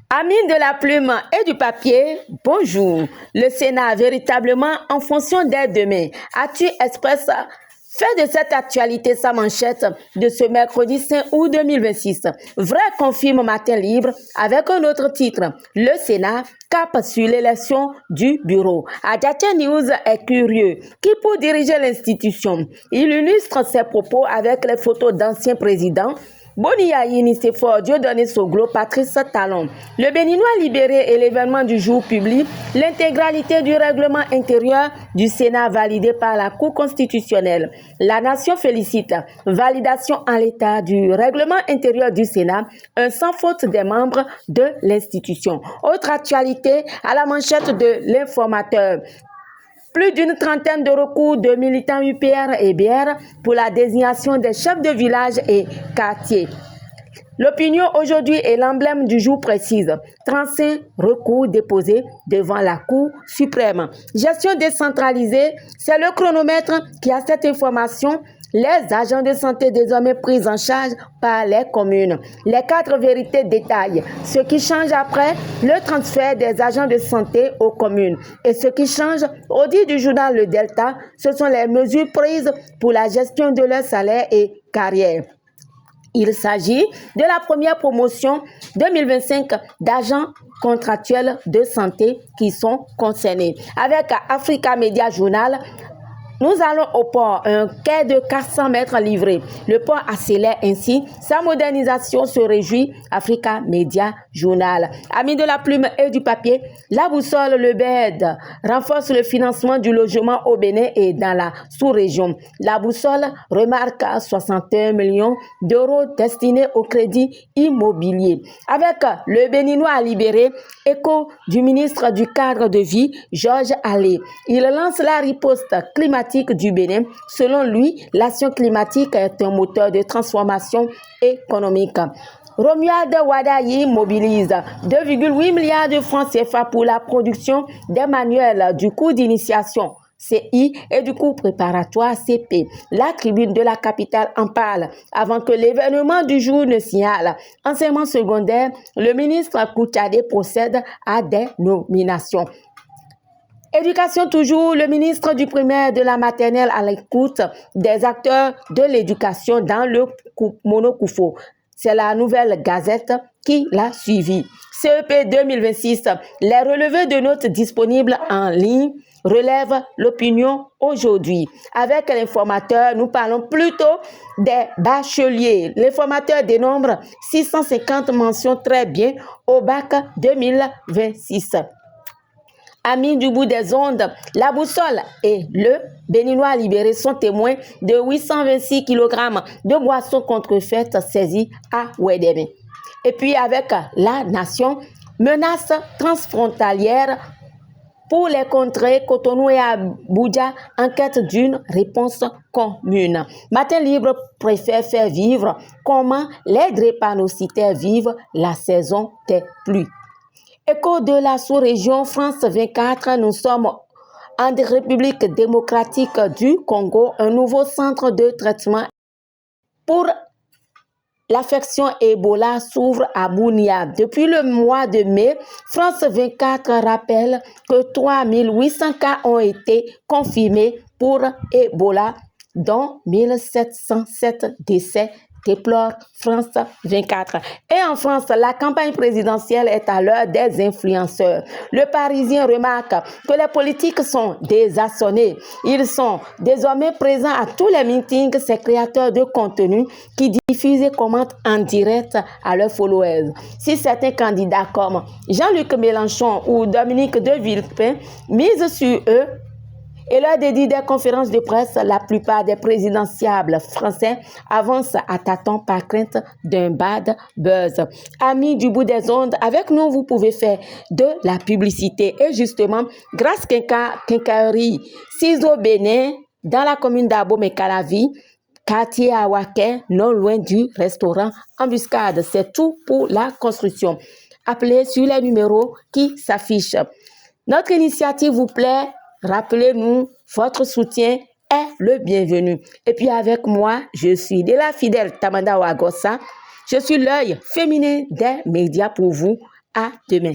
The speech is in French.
Amis de la plume et du papier, bonjour. Le Sénat véritablement en fonction dès demain. Actu Express fait de cette actualité sa manchette de ce mercredi 5 août 2026. Vrai confirme Matin Libre avec un autre titre. Le Sénat cap sur l'élection du bureau. Adjatia News est curieux. Qui pour diriger l'institution? Il illustre ses propos avec les photos d'anciens présidents. Boni Yaïni Sefor, Dieudonné Soglo, Patrice Talon. Le Béninois libéré et l'événement du jour publie l'intégralité du règlement intérieur du Sénat validé par la Cour constitutionnelle. La nation félicite. Validation en l'état du règlement intérieur du Sénat, un sans faute des membres de l'institution. Autre actualité à la manchette de l'informateur. Plus d'une trentaine de recours de militants UPR et BR pour la désignation des chefs de village et quartiers. L'opinion aujourd'hui est l'emblème du jour précise. 35 recours déposés devant la Cour suprême. Gestion décentralisée, c'est le chronomètre qui a cette information. Les agents de santé désormais pris en charge par les communes. Les 4 vérités détaillent ce qui change après le transfert des agents de santé aux communes. Et ce qui change, au dit du journal Le Delta, ce sont les mesures prises pour la gestion de leur salaire et carrière. Il s'agit de la première promotion 2025 d'agents contractuels de santé qui sont concernés. Avec Africa Media Journal, nous allons au port, un quai de 400 mètres livré. Le port accélère ainsi sa modernisation, se réjouit Africa Media Journal. Amis de la plume et du papier, la boussole, le BED, renforce le financement du logement au Bénin et dans la sous-région. La boussole remarque 61 millions d'euros destinés au crédit immobilier. Avec le Béninois libéré, écho du ministre du cadre de vie, Georges Allé. Il lance la riposte climatique du Bénin. Selon lui, l'action climatique est un moteur de transformation économique. Romuald Wadayi mobilise 2,8 milliards de francs CFA pour la production des manuels du cours d'initiation CI et du cours préparatoire CP. La tribune de la capitale en parle avant que l'événement du jour ne signale. Enseignement secondaire, le ministre Koutchadé procède à des nominations. Éducation toujours, le ministre du primaire de la maternelle à l'écoute des acteurs de l'éducation dans le Monokoufo. C'est la nouvelle Gazette qui l'a suivi. CEP 2026, les relevés de notes disponibles en ligne relèvent l'opinion aujourd'hui. Avec l'informateur, nous parlons plutôt des bacheliers. L'informateur dénombre 650 mentions très bien au bac 2026. Amis du bout des ondes, la boussole et le Béninois libéré sont témoins de 826 kg de boissons contrefaites saisies à Ouédémé. Et puis avec la nation, menace transfrontalière pour les contrées Cotonou et Abuja en quête d'une réponse commune. Matin Libre préfère faire vivre comment les drépanocytaires vivent la saison des pluies. Écho de la sous-région France 24, nous sommes en République démocratique du Congo, un nouveau centre de traitement pour l'affection Ebola s'ouvre à Bunia. Depuis le mois de mai, France 24 rappelle que 3800 cas ont été confirmés pour Ebola, dont 1707 décès, déplore France 24. Et en France, la campagne présidentielle est à l'heure des influenceurs. Le Parisien remarque que les politiques sont désarçonnés. Ils sont désormais présents à tous les meetings, ces créateurs de contenu qui diffusent et commentent en direct à leurs followers. Si certains candidats comme Jean-Luc Mélenchon ou Dominique de Villepin misent sur eux, et lors des conférences de presse, la plupart des présidentiables français avancent à tâtons par crainte d'un bad buzz. Amis du bout des ondes, avec nous, vous pouvez faire de la publicité. Et justement, grâce Quincaillerie Ciseaux Bénin, dans la commune d'Abomey-Calavi, quartier Awaké, non loin du restaurant Embuscade. C'est tout pour la construction. Appelez sur les numéros qui s'affichent. Notre initiative vous plaît? Rappelez-nous, votre soutien est le bienvenu. Et puis avec moi, je suis de la fidèle Tamanda Wagossa. Je suis l'œil féminin des médias pour vous. À demain.